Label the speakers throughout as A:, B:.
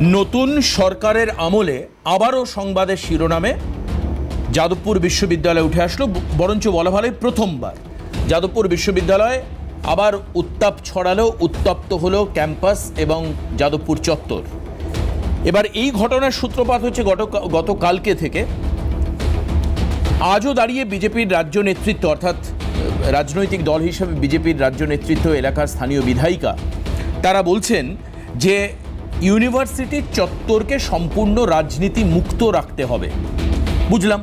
A: নতুন সরকারের আমলে আবারও সংবাদের শিরোনামে যাদবপুর বিশ্ববিদ্যালয়ে উঠে আসলো, বরঞ্চ বলা ভালো প্রথমবার যাদবপুর বিশ্ববিদ্যালয়ে আবার উত্তাপ ছড়ালো, উত্তপ্ত হলো ক্যাম্পাস এবং যাদবপুর চত্বর। এবার এই ঘটনার সূত্রপাত হচ্ছে গতকালকে থেকে। আজও দাঁড়িয়ে বিজেপির রাজ্য নেতৃত্ব, অর্থাৎ রাজনৈতিক দল হিসেবে বিজেপির রাজ্য নেতৃত্ব, এলাকার স্থানীয় বিধায়িকা, তারা বলছেন যে ইউনিভার্সিটির চত্বরকে সম্পূর্ণ রাজনীতি মুক্ত রাখতে হবে। বুঝলাম,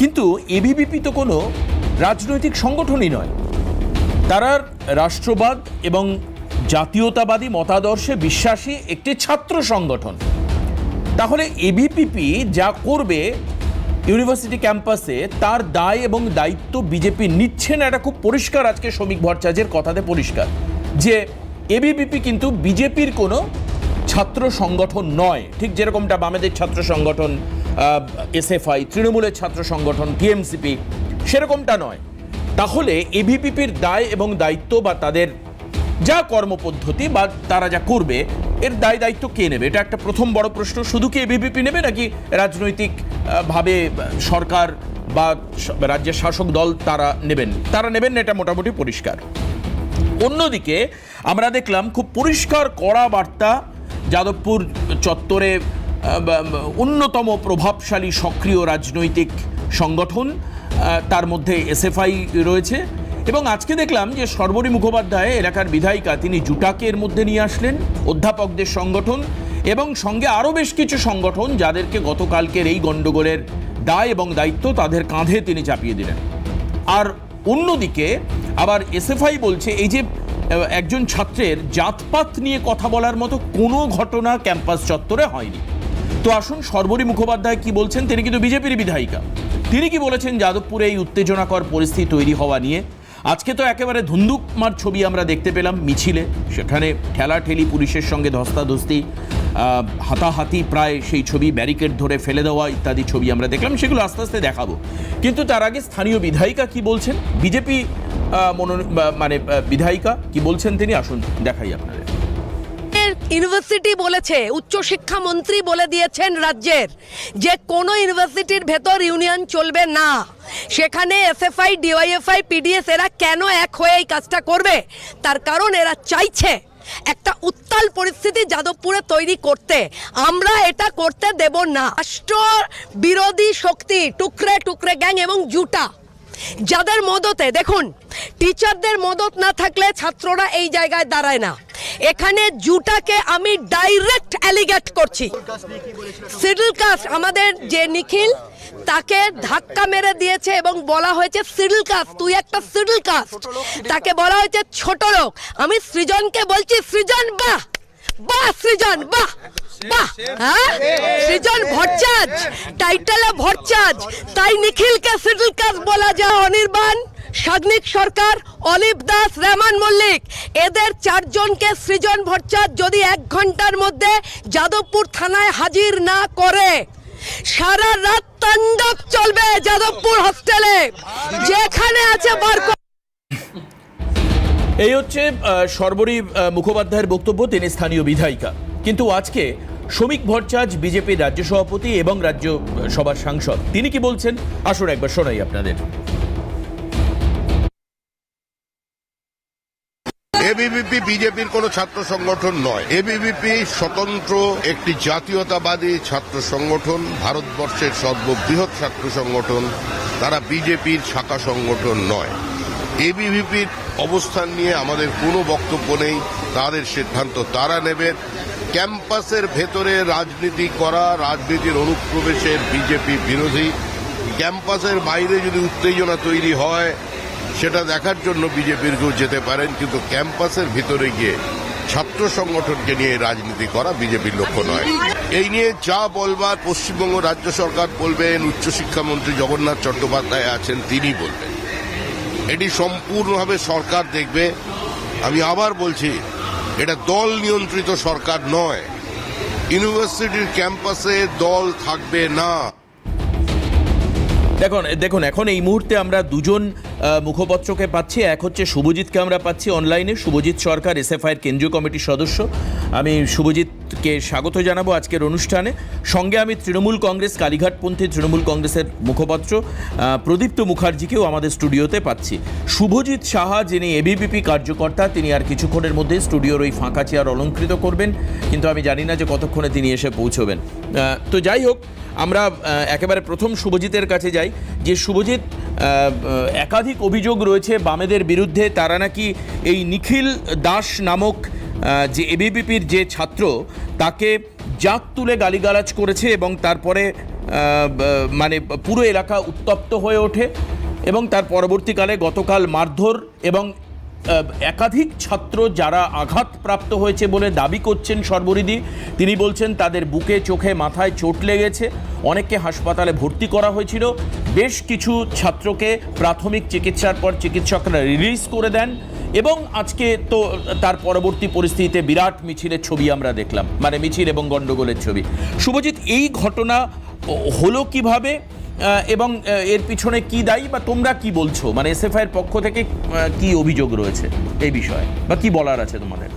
A: কিন্তু এবিভিপি তো কোনো রাজনৈতিক সংগঠনই নয়। তারা রাষ্ট্রবাদ এবং জাতীয়তাবাদী মতাদর্শে বিশ্বাসী একটি ছাত্র সংগঠন। তাহলে এবিভিপি যা করবে ইউনিভার্সিটি ক্যাম্পাসে, তার দায় এবং দায়িত্ব বিজেপি নিচ্ছে না। এটা খুব পরিষ্কার, আজকে শ্রমিক ভট্টাচার্যের কথাতে পরিষ্কার যে এবিভিপি কিন্তু বিজেপির কোনো ছাত্র সংগঠন নয়। ঠিক যেরকমটা বামেদের ছাত্র সংগঠন এসএফআই, তৃণমূলের ছাত্র সংগঠন টিএমসিপি, সেরকমটা নয়। তাহলে এবিভিপির দায় এবং দায়িত্ব বা তাদের যা কর্মপদ্ধতি বা তারা যা করবে, এর দায় দায়িত্ব কে নেবে? এটা একটা প্রথম বড় প্রশ্ন। শুধু কি এবিভিপি নেবে, নাকি রাজনৈতিক ভাবে সরকার বা রাজ্যের শাসক দল তারা নেবেন? তারা নেবেন না, এটা মোটামুটি পরিষ্কার। অন্যদিকে আমরা দেখলাম খুব পরিষ্কার কড়া বার্তা যাদবপুর চত্বরে অন্যতম প্রভাবশালী সক্রিয় রাজনৈতিক সংগঠন, তার মধ্যে এসএফআই রয়েছে। এবং আজকে দেখলাম যে সর্বরী মুখোপাধ্যায়, এলাকার বিধায়িকা, তিনি জুটাকে এর মধ্যে নিয়ে আসলেন, অধ্যাপকদের সংগঠন, এবং সঙ্গে আরও বেশ কিছু সংগঠন যাদেরকে গতকালকের এই গণ্ডগোলের দায় এবং দায়িত্ব তাদের কাঁধে তিনি চাপিয়ে দিলেন। আর অন্যদিকে আবার এসএফআই বলছে এই যে একজন ছাত্রের জাতপাত নিয়ে কথা বলার মতো কোনো ঘটনা ক্যাম্পাস চত্বরে হয়নি। তো আসুন সর্বরী মুখোপাধ্যায় কি বলছেন। তিনি কিন্তু বিজেপির বিধায়িকা। তিনি কি বলেছেন যাদবপুরে এই উত্তেজনাকর পরিস্থিতি তৈরি হওয়া নিয়ে? আজকে তো একেবারে ধুন্দুকমার ছবি আমরা দেখতে পেলাম মিছিলে, সেখানে ঠেলাঠেলি, পুলিশের সঙ্গে ধস্তাধস্তি, হাতাহাতি, প্রায় সেই ছবি, ব্যারিকেড ধরে ফেলে দেওয়া ইত্যাদি ছবি আমরা দেখলাম। সেগুলো আস্তে আস্তে দেখাবো, কিন্তু তার আগে স্থানীয় বিধায়িকা কি বলছেন, বিজেপি বিধায়িকা কি বলছেন তিনি, আসুন দেখাই আপনাদের।
B: ইউনিভার্সিটি বলেছে, উচ্চশিক্ষা মন্ত্রী বলে দিয়েছেন রাজ্যের, যে কোনো ইউনিভার্সিটির ভেতর ইউনিয়ন চলবে না। সেখানে এসএফআই, ডিওয়াইএফআই, পিডিএস এরা কেন এক হয়ে এই কাজটা করবে? তার কারণ এরা চাইছে একটা উত্তাল পরিস্থিতি যাদবপুরে তৈরি করতে। আমরা এটা করতে দেব না। রাষ্ট্র বিরোধী শক্তি, টুকরে টুকরে গ্যাং এবং জুটা, যাদের মদতে, দেখুন, টিচারদের মদত না থাকলে ছাত্ররা এই জায়গায় দাঁড়ায় না। এখানে জুটাকে আমি ডাইরেক্ট অ্যালিগেট করছি। শিডিউল কাস্ট, আমাদের যে নিখিল, তাকে ধাক্কা মেরে দিয়েছে এবং বলা হয়েছে শিডিউল কাস্ট, তুই একটা শিডিউল কাস্ট। তাকে বলা হয়েছে ছোট লোক। আমি সৃজনকে বলছি, সৃজন বাহ বাহ, সৃজন বাহ বাহ, হ্যাঁ, সৃজন ভট্টাচার্য, টাইটেলে ভট্টাচার্য, তাই নিখিলকে শিডিউল কাস্ট বলা যায়। অনির্বাণ, সাগ্নিক সরকার, অলিভ দাস, রেহমান মল্লিক, এদের চারজনকে সৃজন ভট্টাচার্য যদি 1 ঘন্টার মধ্যে যাদবপুর থানায় হাজির না করে, সারা রাত তাণ্ডব চলবে যাদবপুর হোস্টেলে, যেখানে আছে বার।
A: এই হচ্ছে সর্বরী মুখোপাধ্যায়ের বক্তব্য, তিনি স্থানীয় বিধায়িকা। কিন্তু আজকে শ্রমিক ভট্টাচার্য, বিজেপির রাজ্য সভাপতি এবং রাজ্যসভার সাংসদ, তিনি কি বলছেন আসুন একবার শোনাই আপনাদের।
C: এবিভিপি বিজেপির কোনো ছাত্র সংগঠন নয়। এবিভিপি স্বতন্ত্র একটি জাতীয়তাবাদী ছাত্র সংগঠন, ভারতবর্ষের সর্ববৃহৎ ছাত্র সংগঠন। তারা বিজেপির শাখা সংগঠন নয়। এবিভিপির অবস্থান নিয়ে আমাদের কোনো বক্তব্য নেই, তাদের সিদ্ধান্ত তারা নেবেন। ক্যাম্পাসের ভেতরে রাজনীতি করা, রাজনীতির অনুপ্রবেশের বিজেপি বিরোধী। ক্যাম্পাসের বাইরে যদি উত্তেজনা তৈরি হয়, সেটা দেখার জন্য বিজেপির কেউ যেতে পারেন, কিন্তু ক্যাম্পাসের ভিতরে গিয়ে ছাত্র সংগঠনকে নিয়ে রাজনীতি করা বিজেপির লক্ষ্য নয়। এই নিয়ে যা বলবার পশ্চিমবঙ্গ রাজ্য সরকার বলবেন, উচ্চশিক্ষামন্ত্রী জগন্নাথ চট্টোপাধ্যায় আছেন, তিনি বলবেন। এটি সম্পূর্ণভাবে সরকার দেখবে। আমি আবার বলছি, এটা দল নিয়ন্ত্রিত সরকার নয়। ইউনিভার্সিটির ক্যাম্পাসে দল থাকবে না।
A: দেখুন, এখন এই মুহূর্তে আমরা দুজন মুখপত্রকে পাচ্ছি। এক হচ্ছে শুভজিৎকে আমরা পাচ্ছি অনলাইনে, শুভজিৎ সরকার এসএফআইয়ের কেন্দ্রীয় কমিটির সদস্য। আমি শুভজিৎকে স্বাগত জানাবো আজকের অনুষ্ঠানে। সঙ্গে আমি তৃণমূল কংগ্রেস, কালীঘাটপন্থী তৃণমূল কংগ্রেসের মুখপত্র প্রদীপ্ত মুখার্জিকেও আমাদের স্টুডিওতে পাচ্ছি। শুভজিৎ সাহা, যিনি এবিভিপি কার্যকর্তা, তিনি আর কিছুক্ষণের মধ্যেই স্টুডিওর ওই ফাঁকা চেয়ার অলঙ্কৃত করবেন, কিন্তু আমি জানি না যে কতক্ষণে তিনি এসে পৌঁছবেন। তো যাই হোক, আমরা একেবারে প্রথম শুভজিতের কাছে যাই। যে শুভজিৎ, একাধিক অভিযোগ রয়েছে বামেদের বিরুদ্ধে। তারা নাকি এই নিখিল দাস নামক যে এবিভিপির যে ছাত্র, তাকে জাত তুলে গালিগালাজ করেছে এবং তারপরে মানে পুরো এলাকা উত্তপ্ত হয়ে ওঠে এবং তার পরবর্তীকালে গতকাল মারধর এবং একাধিক ছাত্র যারা আঘাতপ্রাপ্ত হয়েছে বলে দাবি করছেন সর্বরিদি। তিনি বলছেন তাদের বুকে, চোখে, মাথায় চোট লেগেছে, অনেককে হাসপাতালে ভর্তি করা হয়েছিল। বেশ কিছু ছাত্রকে প্রাথমিক চিকিৎসার পর চিকিৎসকরা রিলিজ করে দেন এবং আজকে তো তার পরবর্তী পরিস্থিতিতে বিরাট মিছিলের ছবি আমরা দেখলাম, মানে মিছিল এবং গণ্ডগোলের ছবি। শুভজিৎ, এই ঘটনা হলো কিভাবে এবং এর পিছনে কি দায়ী, বা তোমরা কি বলছো, মানে এসএফআইয়ের পক্ষ থেকে কি অভিযোগ রয়েছে এই বিষয়ে, বা কি বলার আছে তোমাদের?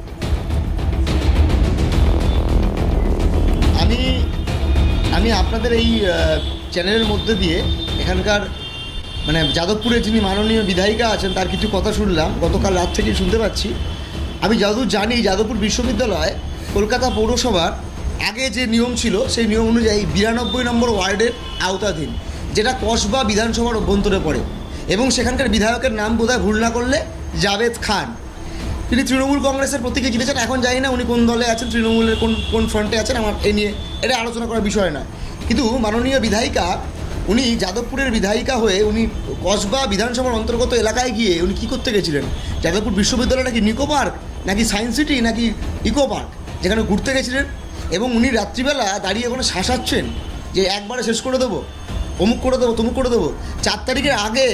D: আমি আপনাদের এই চ্যানেলের মধ্যে দিয়ে এখানকার মানে যাদবপুরে যিনি মাননীয় বিধায়িকা আছেন তার কিছু কথা শুনলাম, গতকাল রাত থেকেই শুনতে পাচ্ছি। আমি যতদূর জানি, যাদবপুর বিশ্ববিদ্যালয় কলকাতা পৌরসভার আগে যে নিয়ম ছিল সেই নিয়ম অনুযায়ী 92 নম্বর ওয়ার্ডের আওতাধীন, যেটা কসবা বিধানসভার অভ্যন্তরে পড়ে, এবং সেখানকার বিধায়কের নাম বোধহয় ভুল না করলে জাভেদ খান। তিনি তৃণমূল কংগ্রেসের প্রতীকে জিতেছেন। এখন জানি না উনি কোন দলে আছেন, তৃণমূলের কোন ফ্রন্টে আছেন, আমার এই নিয়ে এটা আলোচনা করার বিষয় না। কিন্তু মাননীয় বিধায়িকা, উনি যাদবপুরের বিধায়িকা হয়ে উনি কসবা বিধানসভার অন্তর্গত এলাকায় গিয়ে উনি কী করতে গেছিলেন? যাদবপুর বিশ্ববিদ্যালয় নাকি নিকো পার্ক, নাকি সায়েন্স সিটি, নাকি ইকো পার্ক, যেখানে ঘুরতে গেছিলেন, এবং উনি রাত্রিবেলা দাঁড়িয়ে ওখানে শাসাচ্ছেন যে একবারে শেষ করে দেবো, অমুক করে দেবো, তমুক করে দেবো। 4 তারিখের আগে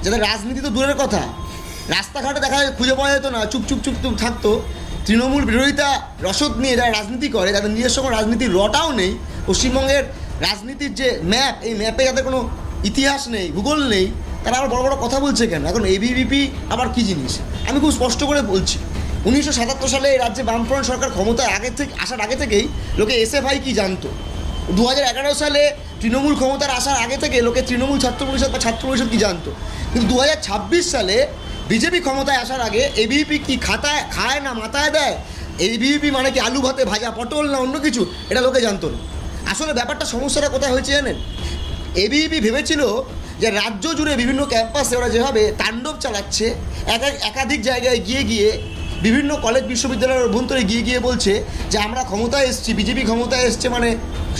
D: যাদের রাজনীতি তো দূরের কথা, রাস্তাঘাটে দেখা খুঁজে পাওয়া যেত না, চুপ চুপ চুপ চুপ থাকতো। তৃণমূল বিরোধিতা রসদ নিয়ে যারা রাজনীতি করে, যাদের নিজস্ব কোনো রাজনীতির রটাও নেই, পশ্চিমবঙ্গের রাজনীতির যে ম্যাপ, এই ম্যাপে যাদের কোনো ইতিহাস নেই, ভূগোল নেই, তারা আবার বড় বড় কথা বলছে কেন? এখন এবিভিপি আবার কী জিনিস আমি খুব স্পষ্ট করে বলছি। 1977 সালে এই রাজ্যে বামফ্রন্ট সরকার ক্ষমতায় আসার আগে থেকেই লোকে এসএফআই কি জানতো। 2011 সালে তৃণমূল ক্ষমতার আসার আগে থেকে লোকে তৃণমূল ছাত্র পরিষদ বা ছাত্র পরিষদ কি জানতো। কিন্তু 2026 সালে বিজেপি ক্ষমতায় আসার আগে এবিভিপি কি খায় না মাথায় দেয়, এবিভিপি মানে কি আলু ভাতে ভাজা পটল না অন্য কিছু, এটা লোকে জানতো না। আসলে ব্যাপারটা, সমস্যাটা কোথায় হয়েছে জানেন? এবিভিপি ভেবেছিল যে রাজ্য জুড়ে বিভিন্ন ক্যাম্পাসে ওরা যেভাবে তাণ্ডব চালাচ্ছে, একাধিক জায়গায় গিয়ে বিভিন্ন কলেজ বিশ্ববিদ্যালয়ের অভ্যন্তরে গিয়ে বলছে যে আমরা ক্ষমতায় এসেছি, বিজেপি ক্ষমতায় এসছে, মানে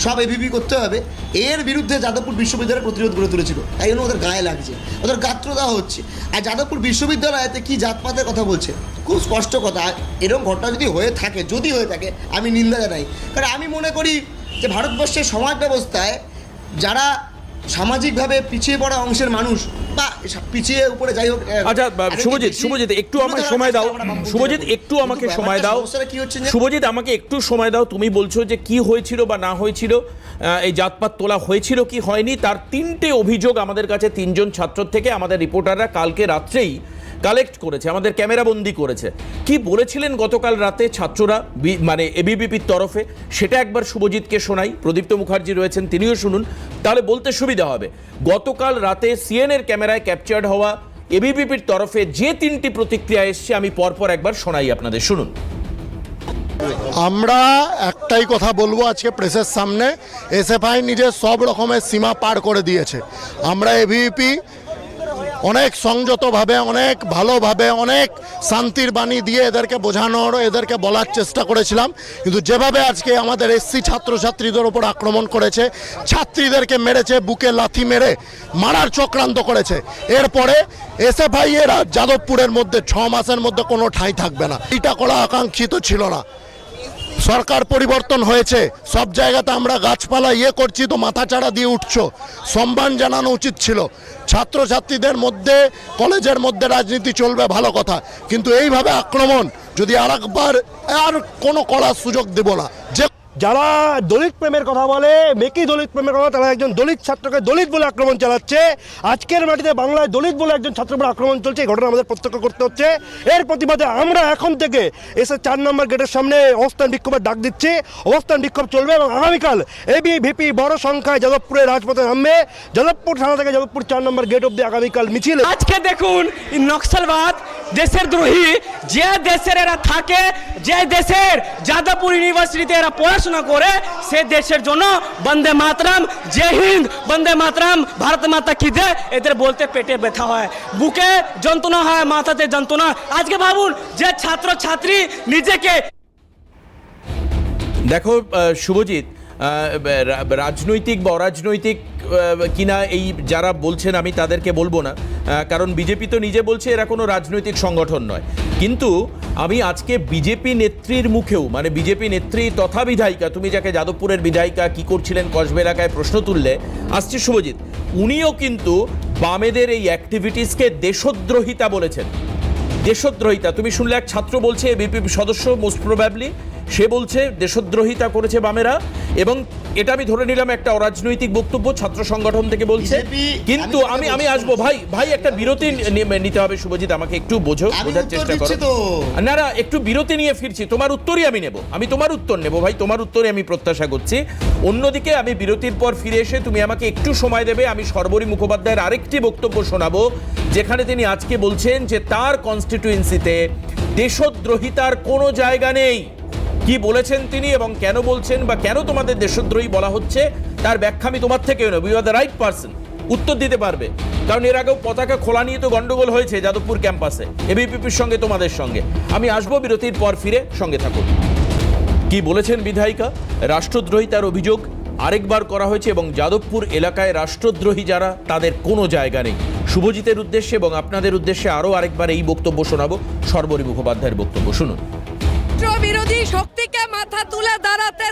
D: সব এবিভি করতে হবে, এর বিরুদ্ধে যাদবপুর বিশ্ববিদ্যালয়ের প্রতিরোধ গড়ে তুলেছিল। তাই জন্য ওদের গায়ে লাগছে, ওদের গাত্র দেওয়া হচ্ছে। আর যাদবপুর বিশ্ববিদ্যালয়তে কি জাতপাতের কথা বলছে, খুব স্পষ্ট কথা। এরকম ঘটনা যদি হয়ে থাকে আমি নিন্দা জানাই। কারণ আমি মনে করি যে ভারতবর্ষের সমাজ ব্যবস্থায় যারা সামাজিকভাবে পিছিয়ে পড়া অংশের মানুষ বা পিছিয়ে উপরে, যাই হোক।
A: আচ্ছা শুভজিৎ একটু আমাকে সময় দাও। শুভজিৎ একটু আমাকে সময় দাও। শুভজিৎ আমাকে একটু সময় দাও। তুমি বলছো যে কি হয়েছিল বা না হয়েছিল, এই জাতপাত তোলা হয়েছিল কি হয়নি, তার 3টে অভিযোগ আমাদের কাছে 3জন ছাত্র থেকে আমাদের রিপোর্টাররা কালকে রাত্রেই কালেক্ট করেছে, আমাদের ক্যামেরাবন্দি করেছে। কি বলেছিলেন গতকাল রাতে ছাত্ররা, মানে এবিভিপির তরফে, সেটা একবার শুভজিৎকে শোনাই। প্রদীপ্ত মুখার্জি রয়েছেন, তিনিও শুনুন, তাহলে বলতে সুবিধা হবে। গতকাল রাতে সিএনএর ক্যামেরায় ক্যাপচার্ড হওয়া এবিভিপির তরফে যে 3টি প্রতিক্রিয়া এসছে, আমি পরপর একবার শোনাই আপনাদের, শুনুন।
E: আমরা একটাই কথা বলবো আজকে প্রেসের সামনে, এসএফআই নিজের সব রকমের সীমা পার করে দিয়েছে। আমরা এবিভিপি অনেক সংযতভাবে, অনেক ভালোভাবে, অনেক শান্তির বাণী দিয়ে এদেরকে বোঝানোর, এদেরকে বলার চেষ্টা করেছিলাম। কিন্তু যেভাবে আজকে আমাদের এসসি ছাত্রছাত্রীদের ওপর আক্রমণ করেছে, ছাত্রীদেরকে মেরেছে, বুকে লাথি মেরে মারার চক্রান্ত করেছে, এরপরে এসএফআই এর যাদবপুরের মধ্যে 6 মাসের মধ্যে কোনো ঠাঁই থাকবে না। এটা করা আকাঙ্ক্ষিত ছিল না। সরকার পরিবর্তন হয়েছে, সব জায়গাতে আমরা গাছপালা করছি তো মাথা চাড়া দিয়ে উঠছো, সম্মান জানানো উচিত ছিল। ছাত্রছাত্রীদের মধ্যে, কলেজের মধ্যে রাজনীতি চলবে, ভালো কথা, কিন্তু এইভাবে আক্রমণ যদি আরেকবার, আর কোনো করার সুযোগ দেব না। যে
F: যারা দলিত প্রেমের কথা বলে, মেকি দলিত প্রেমের কথা, তারা একজন দলিত ছাত্রকে দলিত বলে আক্রমণ চালাচ্ছে। আজকের মাটিতে বাংলায় দলিত বলে একজন ছাত্রের উপর আক্রমণ চলছে, এই ঘটনা আমাদের প্রত্যক্ষ করতে হচ্ছে। এর প্রতিবাদে আমরা এখন থেকে এসে 4 নম্বর গেটের সামনে অবস্থান বিক্ষোভের ডাক দিচ্ছি। অবস্থান বিক্ষোভ চলবে এবং আগামীকাল এবিভিপি বড় সংখ্যায় যাদবপুরের রাজপথে নামবে। যাদবপুর থানা থেকে যাদবপুর 4 নম্বর গেট অব্দি আগামীকাল মিছিল।
G: আজকে দেখুন নকশালবাদ দেশের দ্রোহী, যে দেশের এরা থাকে, যে দেশের যাদবপুর ইউনিভার্সিটিতে এরা পড়াশোনা করে, সে দেশের জন্য বন্দে মাতরম, জয় হিন্দ, বন্দে মাতরম, ভারত মাতা কি জয় এদের বলতে পেটে ব্যথা হয়, বুকে যন্ত্রণা হয়, মাথাতে যন্ত্রণা। আজকে ভাবুন যে ছাত্র ছাত্রী নিজেকে
A: দেখো শুভজিৎ, রাজনৈতিক বা অরাজনৈতিক কিনা এই যারা বলছেন আমি তাদেরকে বলবো না, কারণ বিজেপি তো নিজে বলছে এরা কোনো রাজনৈতিক সংগঠন নয়। কিন্তু আমি আজকে বিজেপি নেত্রীর মুখেও, মানে বিজেপি নেত্রী তথা বিধায়িকা, তুমি যাকে যাদবপুরের বিধায়িকা কি করছিলেন কসবা এলাকায় প্রশ্ন তুললে, আসছে শুভজিৎ, উনিও কিন্তু বামেদের এই অ্যাক্টিভিটিসকে দেশদ্রোহিতা বলেছেন। দেশদ্রোহিতা তুমি শুনলে, এক ছাত্র বলছে, বিপিপি সদস্য মোস্ট প্রবাবলি, সে বলছে দেশদ্রোহিতা করেছে বামেরা, এবং এটা আমি ধরে নিলাম একটা অরাজনৈতিক বক্তব্য ছাত্র সংগঠন থেকে বলছে। কিন্তু আমি আসবো ভাই একটা বিরতি নিতে হবে শুভজিৎ, আমাকে একটু বোঝার চেষ্টা করো। না একটু বিরতি নিয়ে ফিরছি, তোমার উত্তরই আমি নেব, আমি তোমার উত্তর নেব ভাই, তোমার উত্তরে আমি প্রত্যাশা করছি। অন্যদিকে আমি বিরতির পর ফিরে এসে তুমি আমাকে একটু সময় দেবে, আমি শর্বরী মুখোপাধ্যায়ের আরেকটি বক্তব্য শোনাবো, যেখানে তিনি আজকে বলছেন যে তার কনস্টিটিউয়েন্সিতে দেশদ্রোহিতার কোনো জায়গা নেই। কি বলেছেন তিনি এবং কেন বলছেন, বা কেন তোমাদের দেশদ্রোহী বলা হচ্ছে, তার ব্যাখ্যা আমি তোমার থেকেও নেব। You are the right person, উত্তর দিতে পারবে, কারণ এর আগেও পতাকা খোলা নিয়ে তো গন্ডগোল হয়েছে যাদবপুর ক্যাম্পাসে এবিপিপির সঙ্গে, তোমাদের সঙ্গে। আমি আসবো বিরতির পর, ফিরে সঙ্গে থাকুন। কি বলেছেন বিধায়িকা? রাষ্ট্রদ্রোহিতার অভিযোগ আরেকবার করা হয়েছে এবং যাদবপুর এলাকায় রাষ্ট্রদ্রোহী যারা, তাদের কোনো জায়গা নেই। শুভজিতের উদ্দেশ্যে এবং আপনাদের উদ্দেশ্যে আরও আরেকবার এই বক্তব্য শোনাবো, শর্বরী মুখোপাধ্যায়ের বক্তব্য শুনুন।
B: বিরোধী শক্তিকে মাথা তুলে দাঁড়াতে